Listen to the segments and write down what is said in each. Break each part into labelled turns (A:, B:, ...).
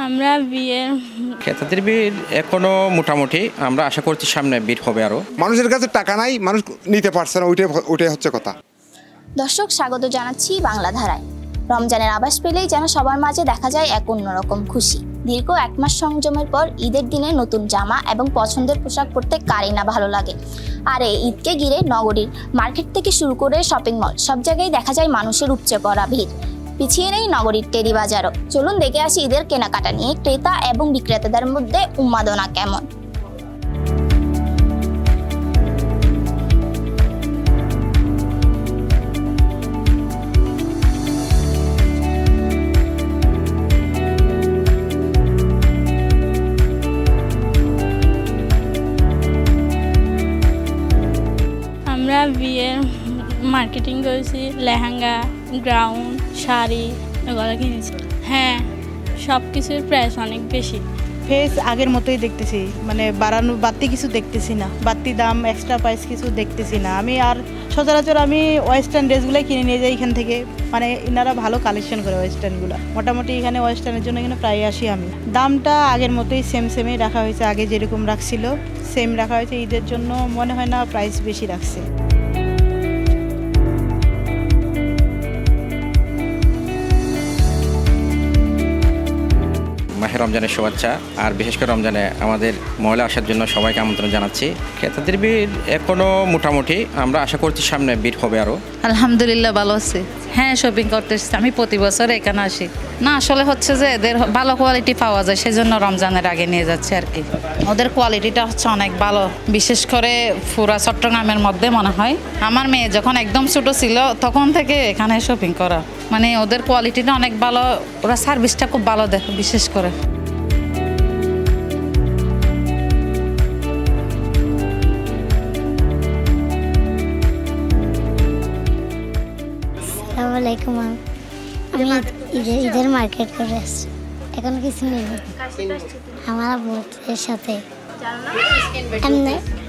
A: আমরা বিয়ের
B: ক্রেতাদের ভিড় এখনো মোটামুটি, আমরা আশা করছি সামনে ভিড় হবে আরো।
C: মানুষের কাছে টাকা নাই, মানুষ নিতে পারছে না, ওইটাই হচ্ছে কথা।
D: দর্শক, স্বাগত জানাচ্ছি বাংলা ধারায়। রমজানের আভাস পেলেই যেন সবার মাঝে দেখা যায় এক অন্যরকম খুশি। দীর্ঘ 1 মাস সংযমের পর ঈদের দিনে নতুন জামা এবং পছন্দের পোশাক পরতে কারই না ভালো লাগে। আর এই ঈদকে ঘিরে নগরীর মার্কেট থেকে শুরু করে শপিং মল, সব জায়গায় দেখা যায় মানুষের উপচে পড়া ভিড়। পিছিয়ে নেই নগরীর টেরি বাজারও। চলুন দেখে আসি ঈদের কেনাকাটা নিয়ে ক্রেতা এবং বিক্রেতাদের মধ্যে উন্মাদনা কেমন।
A: আমরা বিয়ের মার্কেটিং করেছি, লেহেঙ্গা, গ্রাউন, শাড়ি এগুলো কিনেছি। হ্যাঁ, সব কিছুর প্রাইস অনেক বেশি।
E: ফেস আগের মতোই দেখতেছি, মানে বাড়ানো বাড়তি কিছু দেখতেছি না, বাড়তি দাম এক্সট্রা প্রাইস কিছু দেখতেছি না। আমি আর সচরাচর আমি ওয়েস্টার্ন ড্রেসগুলোই কিনে নিয়ে যাই এখান থেকে, মানে এনারা ভালো কালেকশন করে ওয়েস্টার্নগুলো। মোটামুটি এখানে ওয়েস্টার্নের জন্য এখানে প্রায় আসি আমি। দামটা আগের মতোই সেমই রাখা হয়েছে, আগে যেরকম রাখছিল সেম রাখা হয়েছে। ঈদের জন্য মনে হয় না প্রাইস বেশি রাখছে।
B: মাহে রমজানের শুভেচ্ছা, আর বিশেষ করে রমজানে আমাদের মহলে আসার জন্য সবাইকে আমন্ত্রণ জানাচ্ছি। ক্রেতাদের ভিড় এখনো মোটামুটি, আমরা আশা করছি সামনে ভিড় হবে আরো।
F: আলহামদুলিল্লাহ ভালো আছে। হ্যাঁ, শপিং করতে এসেছি, আমি প্রতি বছর এখানে আসি। না, আসলে হচ্ছে যে এদের ভালো কোয়ালিটি পাওয়া যায়, সেজন্য রমজানের আগে নিয়ে যাচ্ছে আর কি। ওদের কোয়ালিটিটা হচ্ছে অনেক ভালো, বিশেষ করে পুরা চট্টগ্রামের মধ্যে মনে হয়। আমার মেয়ে যখন একদম ছোটো ছিল তখন থেকে এখানে শপিং করা, মানে ওদের কোয়ালিটিটা অনেক ভালো, ওরা সার্ভিসটা খুব ভালো দেয় বিশেষ করে।
G: আসসালামাইকুম, আমি ঈদের মার্কেট করে আসছি, এখন কিছু নেই আমার বোনের সাথে।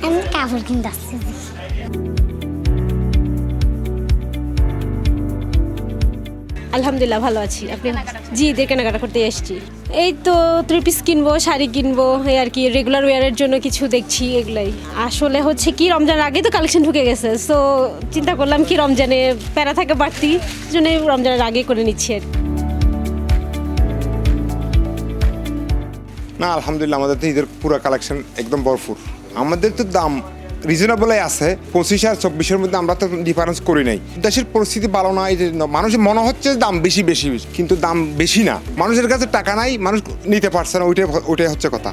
G: আমি কাপড় কিনতে আসছি।
H: আলহামদুলিল্লাহ ভালো আছি। আপনি? জি, ঈদের কেনাকাটা করতে এসেছি। এই তো 3 পিস কিনবো, শাড়ি কিনবো, এই আর কি রেগুলার ওয়ারের জন্য কিছু দেখছি, এগুলাই। আসলে হচ্ছে কি রমজানের আগে তো কালেকশন ঢুকে গেছে, সো চিন্তা করলাম কি রমজানে প্যারা থাকে বাড়তি, জন্য রমজানের আগে করে নিচ্ছি আর কি।
C: না, আলহামদুলিল্লাহ আমাদের তো ঈদের পুরো কালেকশন একদম ভরপুর। আমাদের তো দাম রিজনেবলই আছে, 25 আর 24-এর মধ্যে আমরা তো ডিফারেন্স করি নাই। দেশের পরিস্থিতি ভালো না, এই যে মানুষের মনে হচ্ছে দাম বেশি, কিন্তু দাম বেশি না। মানুষের কাছে টাকা নাই, মানুষ নিতে পারছে না, ওইটাই হচ্ছে কথা।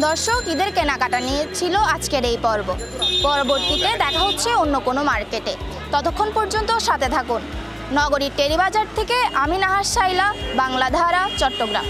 D: দর্শক, ঈদের কেনাকাটা নিয়ে ছিল আজকের এই পর্ব। পরবর্তীতে দেখা হচ্ছে অন্য কোনো মার্কেটে। ততক্ষণ পর্যন্ত সাথে থাকুন। নগরীর টেরি বাজার থেকে আমি নাহার শাইলা, বাংলা ধারা, চট্টগ্রাম।